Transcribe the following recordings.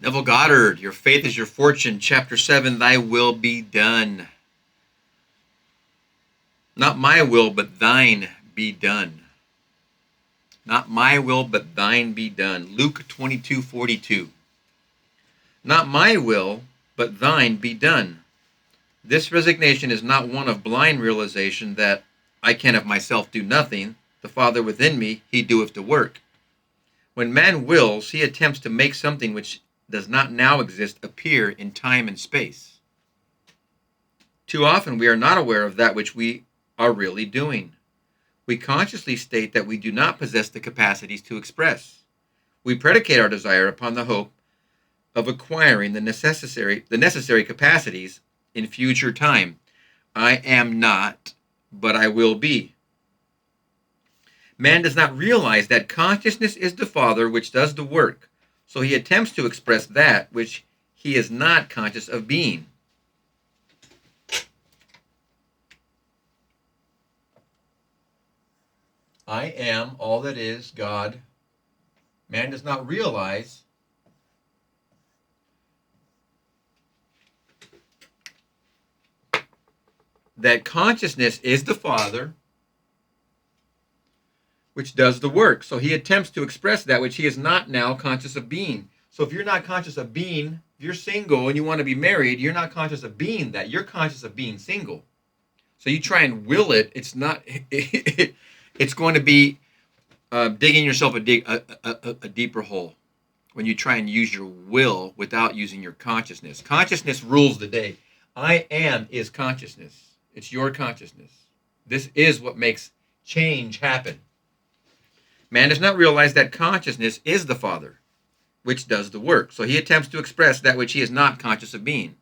Neville Goddard, Your Faith is Your Fortune, Chapter 7, Thy Will Be Done. Not my will, but thine be done. Not my will, but thine be done. Luke 22:42. Not my will, but thine be done. This resignation is not one of blind realization that I can of myself do nothing. The Father within me, he doeth the work. When man wills, he attempts to make something which does not now exist appear in time and space. Too often we are not aware of that which we are really doing. We consciously state that we do not possess the capacities to express. We predicate our desire upon the hope of acquiring the necessary capacities in future time. I am not, but I will be. Man does not realize that consciousness is the Father which does the work, so he attempts to express that which he is not conscious of being. I am all that is God. Man does not realize that consciousness is the Father which does the work. So he attempts to express that which he is not now conscious of being. So if you're not conscious of being, if you're single and you want to be married, you're not conscious of being that. You're conscious of being single. So you try and will it. It's not. It's going to be digging yourself a deeper hole when you try and use your will without using your consciousness. Consciousness rules the day. I am is consciousness. It's your consciousness. This is what makes change happen. Man does not realize that consciousness is the Father, which does the work. So he attempts to express that which he is not conscious of being.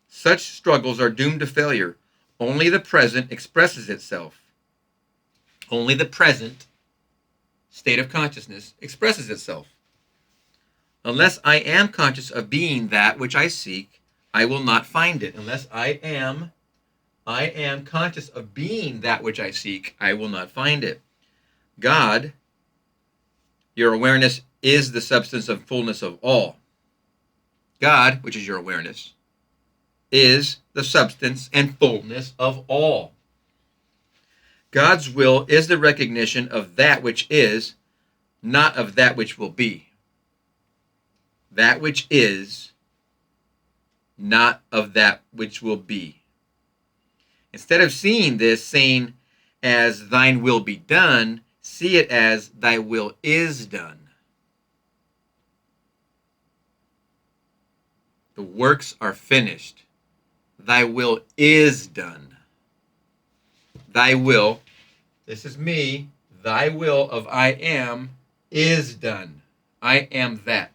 Such struggles are doomed to failure. Only the present expresses itself. Only the present state of consciousness expresses itself. Unless I am conscious of being that which I seek, I will not find it. Unless I am conscious of being that which I seek, I will not find it. God, your awareness is the substance of fullness of all. God, which is your awareness, is the substance and fullness of all. God's will is the recognition of that which is, not of that which will be. That which is, not of that which will be. Instead of seeing this saying as thine will be done, see it as thy will is done. The works are finished. Thy will is done. Thy will, this is me, thy will of I am is done. I am that.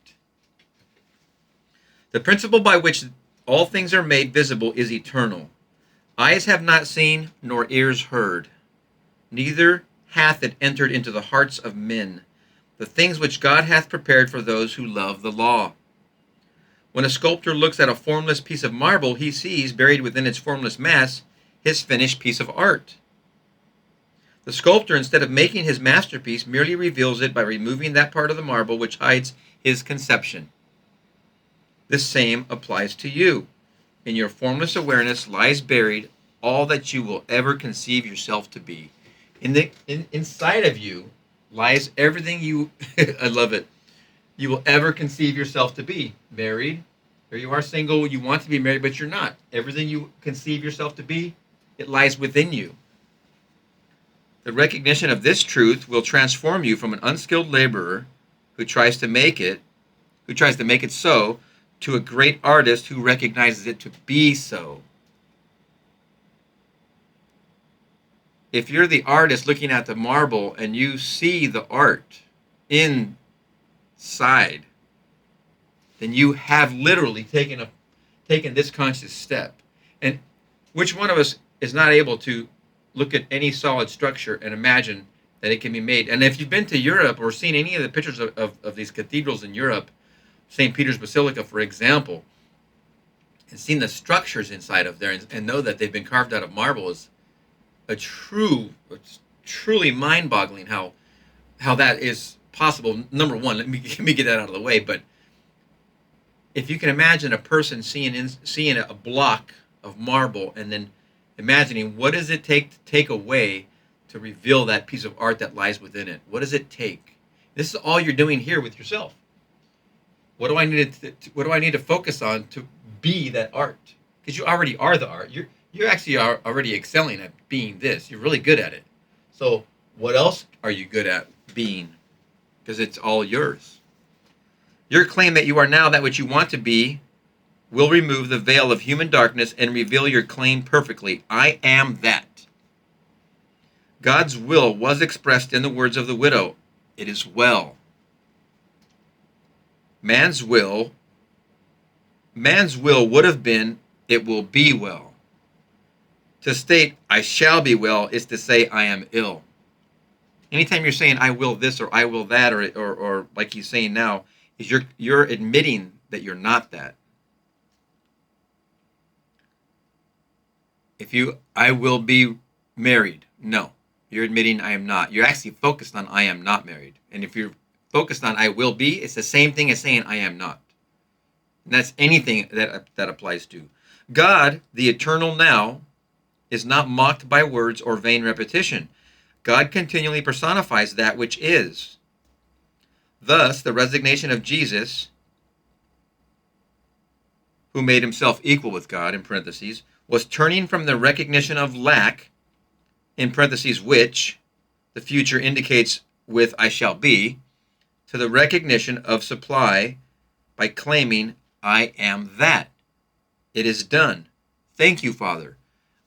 The principle by which all things are made visible is eternal. Eyes have not seen, nor ears heard. Neither hath it entered into the hearts of men, the things which God hath prepared for those who love the law. When a sculptor looks at a formless piece of marble, he sees, buried within its formless mass, his finished piece of art. The sculptor, instead of making his masterpiece, merely reveals it by removing that part of the marble which hides his conception. The same applies to you. In your formless awareness lies buried all that you will ever conceive yourself to be. Inside of you lies everything you, I love it, you will ever conceive yourself to be. Married, or you are single, you want to be married, but you're not. Everything you conceive yourself to be, it lies within you. The recognition of this truth will transform you from an unskilled laborer who tries to make it so, to a great artist who recognizes it to be so. If you're the artist looking at the marble and you see the art inside, then you have literally taken this conscious step. And which one of us is not able to look at any solid structure and imagine that it can be made? And if you've been to Europe or seen any of the pictures of these cathedrals in Europe, St. Peter's Basilica, for example, and seen the structures inside of there and know that they've been carved out of marble is it's truly mind-boggling how that is possible. Number one, let me get that out of the way, but if you can imagine a person seeing a block of marble and then imagining what does it take away to reveal that piece of art that lies within it? What does it take? This is all you're doing here with yourself. What do I need to focus on to be that art? Because you already are the art. You actually are already excelling at being this. You're really good at it. So what else are you good at being? Because it's all yours. Your claim that you are now that which you want to be will remove the veil of human darkness and reveal your claim perfectly. I am that. God's will was expressed in the words of the widow. It is well. Man's will would have been, it will be well. To state, I shall be well, is to say, I am ill. Anytime you're saying, I will this or I will that, or like he's saying now, is you're admitting that you're not that. I will be married. No, you're admitting I am not. You're actually focused on I am not married. And if you're focused on I will be, it's the same thing as saying I am not. And that's anything that applies to. God, the eternal now, is not mocked by words or vain repetition. God continually personifies that which is. Thus, the resignation of Jesus, who made himself equal with God, in parentheses, was turning from the recognition of lack, in parentheses, which the future indicates with I shall be, to the recognition of supply by claiming I am that. It is done. Thank you, Father.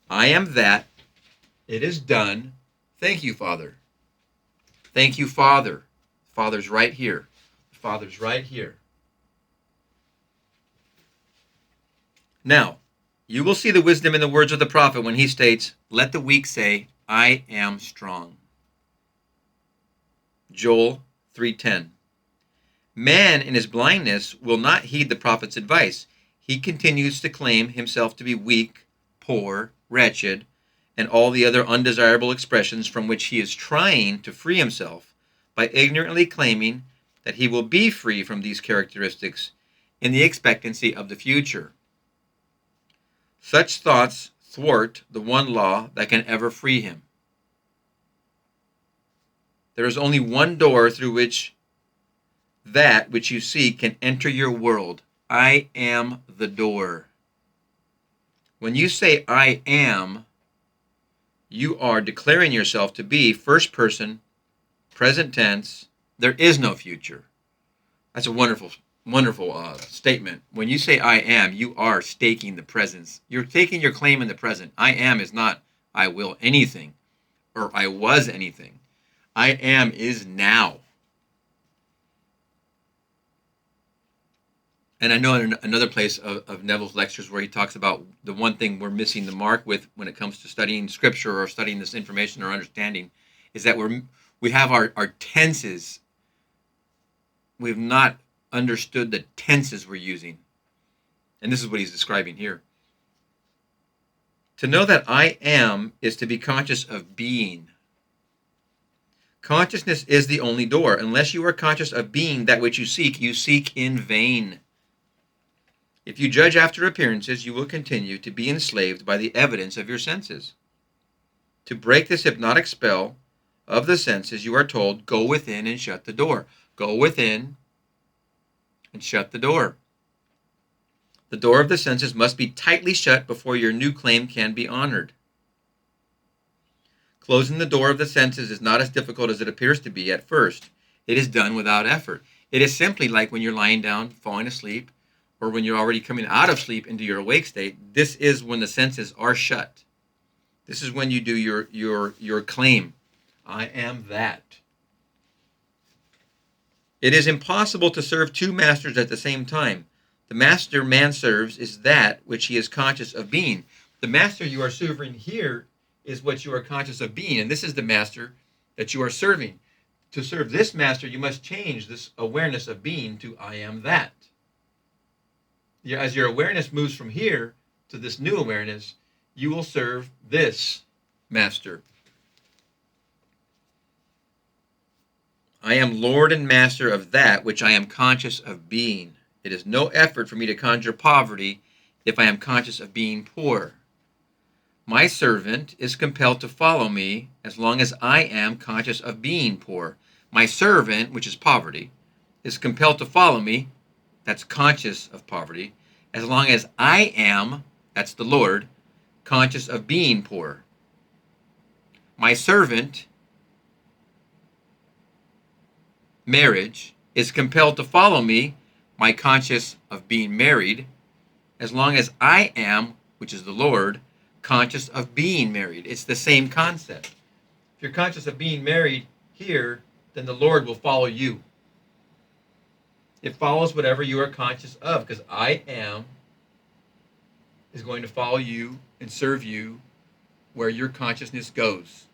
I am that. It is done. Thank you, Father. Thank you, Father. Father's right here. Father's right here. Now, you will see the wisdom in the words of the prophet when he states, let the weak say, I am strong. Joel 3:10. Man in his blindness will not heed the prophet's advice. He continues to claim himself to be weak, poor, wretched, and all the other undesirable expressions from which he is trying to free himself by ignorantly claiming that he will be free from these characteristics in the expectancy of the future. Such thoughts thwart the one law that can ever free him. There is only one door through which that which you seek can enter your world. I am the door. When you say I am, you are declaring yourself to be first person, present tense. There is no future. That's a wonderful statement. When you say I am, you are staking the presence. You're taking your claim in the present. I am is not I will anything or I was anything. I am is now. And I know in another place of Neville's lectures where he talks about the one thing we're missing the mark with when it comes to studying scripture or studying this information or understanding is that we have our tenses. We've not understood the tenses we're using. And this is what he's describing here. To know that I am is to be conscious of being. Consciousness is the only door. Unless you are conscious of being that which you seek in vain. If you judge after appearances, you will continue to be enslaved by the evidence of your senses. To break this hypnotic spell of the senses, you are told, go within and shut the door. Go within and shut the door. The door of the senses must be tightly shut before your new claim can be honored. Closing the door of the senses is not as difficult as it appears to be at first. It is done without effort. It is simply like when you're lying down, falling asleep, or when you're already coming out of sleep into your awake state. This is when the senses are shut. This is when you do your claim. I am that. It is impossible to serve two masters at the same time. The master man serves is that which he is conscious of being. The master you are serving here is what you are conscious of being, and this is the master that you are serving. To serve this master, you must change this awareness of being to I am that. As your awareness moves from here to this new awareness, you will serve this master. I am Lord and Master of that which I am conscious of being. It is no effort for me to conjure poverty if I am conscious of being poor. My servant is compelled to follow me as long as I am conscious of being poor. My servant, which is poverty, is compelled to follow me, that's conscious of poverty, as long as I am, that's the Lord, conscious of being poor. My servant, marriage, is compelled to follow me, my conscious of being married, as long as I am, which is the Lord, conscious of being married. It's the same concept. If you're conscious of being married here, then the Lord will follow you. It follows whatever you are conscious of, because I am is going to follow you and serve you where your consciousness goes.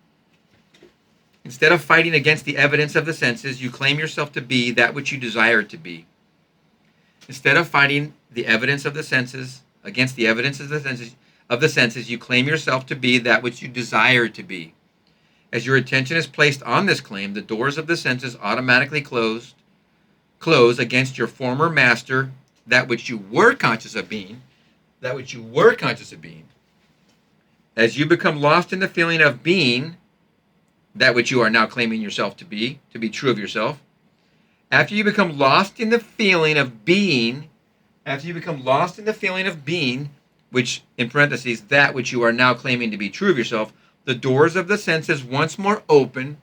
Instead of fighting against the evidence of the senses, you claim yourself to be that which you desire to be. Instead of fighting the evidence of the senses against the evidence of the senses, you claim yourself to be that which you desire to be. As your attention is placed on this claim, the doors of the senses automatically close against your former master, that which you were conscious of being, As you become lost in the feeling of being that which you are now claiming yourself to be true of yourself, after you become lost in the feeling of being, which in parentheses, that which you are now claiming to be true of yourself, the doors of the senses once more open,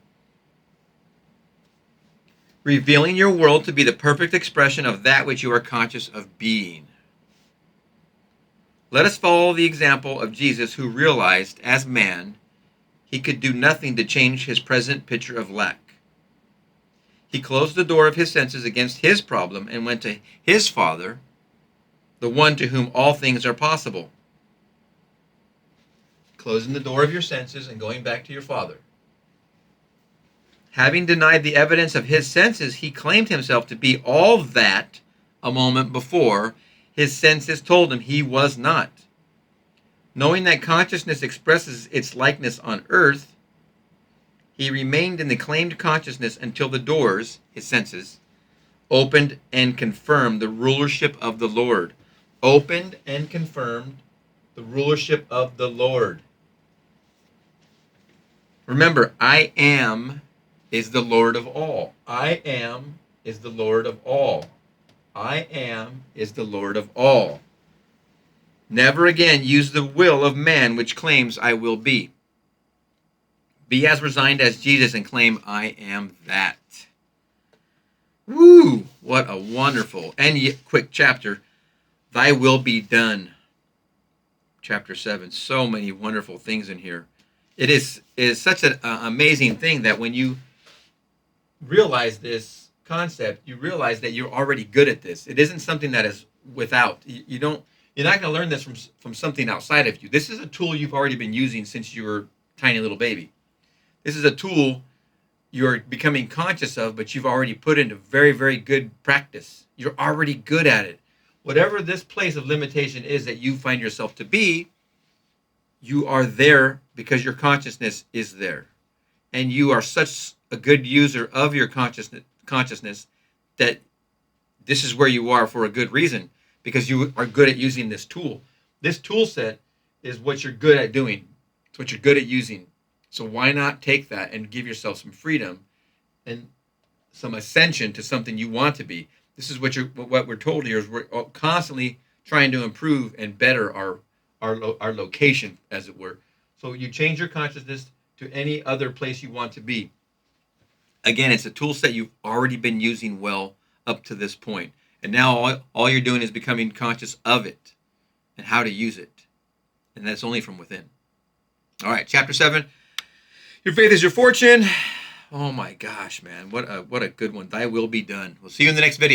revealing your world to be the perfect expression of that which you are conscious of being. Let us follow the example of Jesus, who realized, as man, he could do nothing to change his present picture of lack. He closed the door of his senses against his problem and went to his Father, the one to whom all things are possible. Closing the door of your senses and going back to your Father. Having denied the evidence of his senses, he claimed himself to be all that a moment before his senses told him he was not. Knowing that consciousness expresses its likeness on earth, he remained in the claimed consciousness until the doors, his senses, opened and confirmed the rulership of the Lord. Opened and confirmed the rulership of the Lord. Remember, I am is the Lord of all. I am is the Lord of all. I am is the Lord of all. Never again use the will of man which claims I will be. Be as resigned as Jesus and claim I am that. Woo! What a wonderful and yet quick chapter. Thy will be done. Chapter 7. So many wonderful things in here. It is such an amazing thing that when you realize this concept, you realize that you're already good at this. It isn't something that is without. You're not going to learn this from something outside of you. This is a tool you've already been using since you were a tiny little baby. This is a tool you're becoming conscious of, but you've already put into very, very good practice. You're already good at it. Whatever this place of limitation is that you find yourself to be, you are there because your consciousness is there. And you are such a good user of your consciousness that this is where you are for a good reason, because you are good at using this tool. This tool set is what you're good at doing. It's what you're good at using. So why not take that and give yourself some freedom and some ascension to something you want to be? This is what we're told here is we're constantly trying to improve and better our location, as it were. So you change your consciousness to any other place you want to be. Again, it's a tool set you've already been using well up to this point. And now all you're doing is becoming conscious of it and how to use it. And that's only from within. All right, chapter 7. Your faith is your fortune. Oh my gosh, man. What a good one. Thy will be done. We'll see you in the next video.